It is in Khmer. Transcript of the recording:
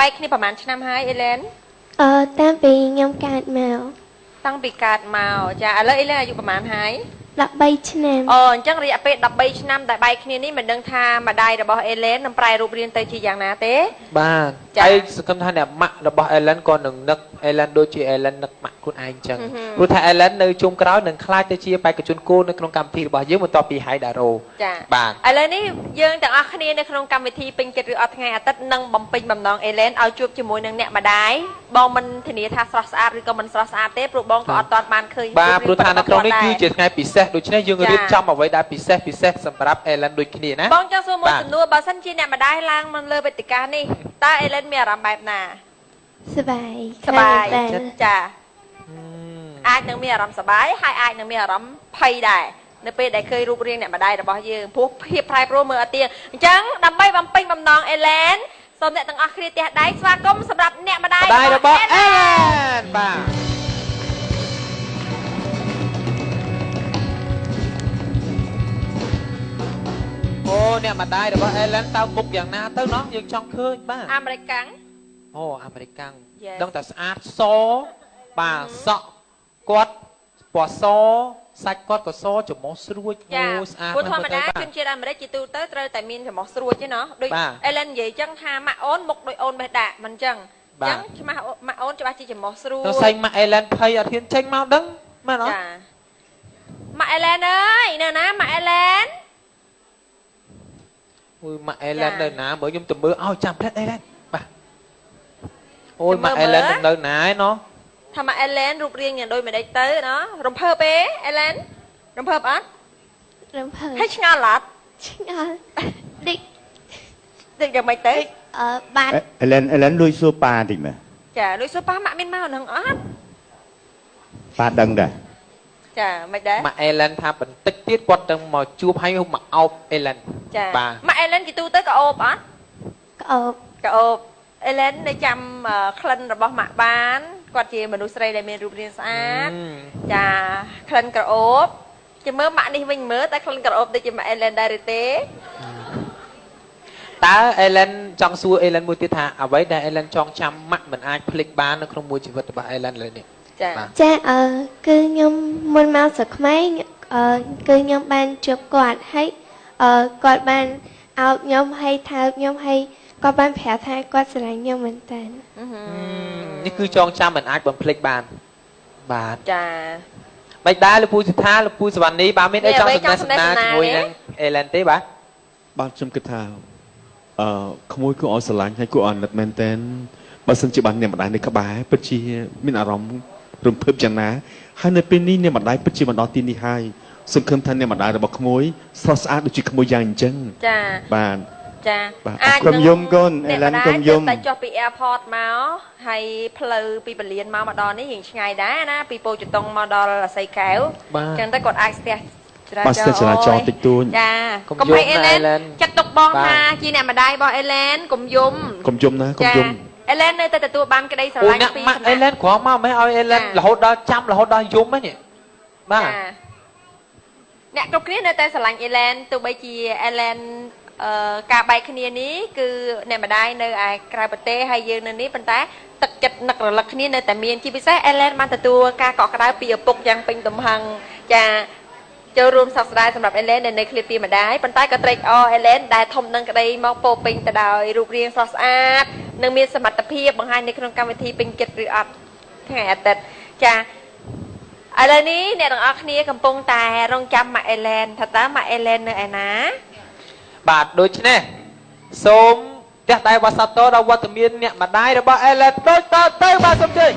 bay khiประมาณឆ្នាំហើយអេឡែន តាមពីខ្ញុំកើតមក តាំងពីកើតមកចាឥឡូវអេឡែនអាយុប្រហែលហើយ 13 ឆ្នាំ អញ្ចឹងរយៈពេល13ឆ្នាំដែលបែកគ្នានេះមិនដឹងថាម្ដាយរបស់អេឡែននឹងប្រែរូបរាងទៅជាយ៉ាងណាទេបាទហើយសង្ឃឹមថាអ្នកម៉ាក់របស់អេឡែនក៏នឹងនឹកអេឡែនដូចជាអេឡែននឹកម៉ាក់ខ្លួនឯងចឹងព្រោះថាអេឡែននៅជុំក្រោយនឹងខ្លាចទៅជាបេក្ខជនគោលនៅក្នុងកម្មវិធីរបស់យើងបន្ទាប់ពីហៃដារ៉ូចាបាទឥឡូវនេះយើងទាំងអស់គ្នានៅក្នុងកម្មវិធីពេញចិត្តឬអត់ថ្ងៃអាទិត្យនឹងបំពេញបំណងអេឡែនឲ្យជួបជាមួយនឹងអ្នកម្ដាយបងមិនធានាថាស្រស់ស្អាតឬក៏មិនស្រស់ស្អាតទេព្រោះបងក៏អត់ទាន់បានឃើញបាទព្រោះថានៅក្នុងនេះគឺជាថ្ងៃពិសេសដូច្នេះយើងរៀបចំអ្វីដែលពិសេសសម្រាប់អេឡែនដូចគ្នាណាបងចង់សួរមួយសំណួរបើសិនជាអ្នកម្ដាយឡើងមកលើវេទិកានេះតើអេឡែនមានអារម្មណ៍បែបណាសប្បាយចាអាចនឹងមានអារម្មណ៍សប្បាយហើយអាចនឹងមានអារម្មណ៍ភ័យដែរនៅពេលដែលឃើញរូបរាងអ្នកម្ដាយរបស់យើងព្រោះភាពប្រែប្រួលមើលអត់ទៀងអញ្ចឹងដើម្បីបំពេញបំណងអេឡែនសូមអ្នកទាំងអស់គ្នាទះដៃស្វាគមន៍សម្រាប់អ្នកម្ដាយរបស់អេឡែនបាទអូអ្នកម្ដាយរបស់អេឡែនតើមុខយ៉ាងណាទៅណោះយើងចង់ឃើញបាទអាមេរិកាំងអូអាមេរិកាំងដឹងតែស្អាតសបាទសក់គាត់ពណ៌សសាច់គាត់ក៏សច្រមុះស្រួចអូស្អាតព្រោះធម្មតាជនជាតិអាមេរិកជាទូទៅត្រូវតែមានច្រមុះស្រួចទេណោះដូចអេឡែននិយាយចឹងថាម៉ាក់អូនមុខដូចអូនបេះដាក់មិនចឹងចឹងច្បាស់ម៉ាក់អូនច្បាស់ជាច្រមុះស្រួចទៅស្អីម៉ាក់អេឡែនភ័យអត់ហ៊ានចេញមកដឹងមែនអត់ចាម៉ាក់អេឡែនអើយនៅណាម៉ាក់អេឡែនអូយម៉ាក់អេឡែននៅណាមើលខ្ញុំទៅមើលឲ្យចាំផ្លែតអេឡែនបាទអូយម៉ាក់អេឡែននៅណាឯណោះថាម៉ាក់អេឡែនរូបរាងយ៉ាងដូចមិនដេចទៅណោះរំភើបទេអេឡែនរំភើបអត់រំភើបហើយឆ្ងល់អត់ឆ្ងល់ដូចយ៉ាងម៉េចទៅបាទអេឡែនលួយសួរប៉ាតិចមើលចាលួយសួរប៉ាម៉ាក់មានមកនឹងអត់ប៉ាដឹងដែរចាមិនដែរម៉ាក់អេឡែនថាបន្តិចទៀតគាត់នឹងមកជួបឲ្យមកអោបអេឡែនចាម៉ាក់អេឡែនគេទូទៅក៏អូបអត់ក៏អូបអេឡែននៅចាំក្លិនរបស់ម៉ាក់បានគាត់ជាមនុស្សស្រីដែលមានរូបរាងស្អាតចាក្លិនក្រអូបជាមើលម៉ាក់នេះវិញមើលតែក្លិនក្រអូបដូចជាម៉ាក់អេឡែនដែរឬទេតើអេឡែនចង់សួរអេឡែនមួយទៀតថាអ្វីដែលអេឡែនចង់ចាំម៉ាក់មិនអាចភ្លេចបាននៅក្នុងមួយជីវិតរបស់អេឡែនលើនេះចាគឺខ្ញុំមុនមកស្រុកខ្មែរគឺខ្ញុំបានជួបគាត់ហើយគាត់បានអោបខ្ញុំហើយថើបខ្ញុំហើយគាត់បានប្រាប់ថាគាត់ស្រឡាញ់ខ្ញុំមែនតើនេះគឺចងចាំមិនអាចបំភ្លេចបានបាទចាមិនដែរលោកពូសិដ្ឋាលោកពូសវណ្ណីបើមានអីចង់សំណេះសំណាលជាមួយនឹងអេឡែនទេបាទខ្ញុំគិតថាក្មួយគួរឲ្យស្រឡាញ់ហើយគួរឲ្យអាណិតមែនតើបើសិនជាបានអ្នកម្ដាយនៅក្បែរពិតជាមានអារម្មណ៍រំភើបយ៉ាងណាហើយនៅពេលនេះអ្នកម្ដាយពិតជាមកដល់ទីនេះហើយសង្ឃឹមថាអ្នកម្ដាយរបស់ក្មួយស្រស់ស្អាតដូចជាក្មួយយ៉ាងអញ្ចឹងចាបាទចាអាចក្រុមយំកូនអេឡែនក្រុមយំតែចុះពី airport មកហើយផ្លូវពីពលានមកដល់នេះរៀងឆ្ងាយដែរណាពីពោធិ៍ចតុងមកដល់រសីកែវអញ្ចឹងទៅគាត់អាចស្ទះចរាចរណ៍តិចតួចចាកុំឲ្យអេឡែនចាត់ទុកបងថាជាអ្នកម្ដាយរបស់អេឡែនកុំយំណាកុំយំអេឡែននៅតែទទួលបានក្តីស្រឡាញ់ពីអេឡែនក្រមកមិនឲ្យអេឡែនរហូតដល់ចាំរហូតដល់យំហ្នឹងបាទអ្នកគ្រប់គ្នានៅតែស្រឡាញ់អេឡែនទោះបីជាអេឡែនការបែកគ្នានេះគឺអ្នកម្ដាយនៅឯក្រៅប្រទេសហើយយើងនៅនេះប៉ុន្តែទឹកចិត្តនឹករលឹកគ្នានៅតែមានជាពិសេសអេឡែនបានទទួលការកក់ក្ដៅពីឪពុកយ៉ាងពេញទំហឹងចាចូលរួមសោកស្ដាយសម្រាប់អេឡែននៅឃ្លាពីម្ដាយប៉ុន្តែក៏ត្រេកអរអេឡែនដែលធំនឹងក្តីមកពោពេញទៅដោយរូបរាងស្រស់ស្អាតនិងមានសមត្ថភាពបង្ហាញនៅក្នុងកម្មវិធីពេញចិត្តឬអត់ថ្ងៃអាទិត្យចាឥឡូវនេះអ្នកទាំងអស់គ្នាកំពុងតែរងចាំម៉ាក់អេឡែនថាតើម៉ាក់អេឡែននៅឯណាបាទដូច្នេះសូមទះដៃវ៉ាសាតូដល់វត្តមានអ្នកម្ដាយរបស់អេឡែនដូចតទៅបាទសូមជើញ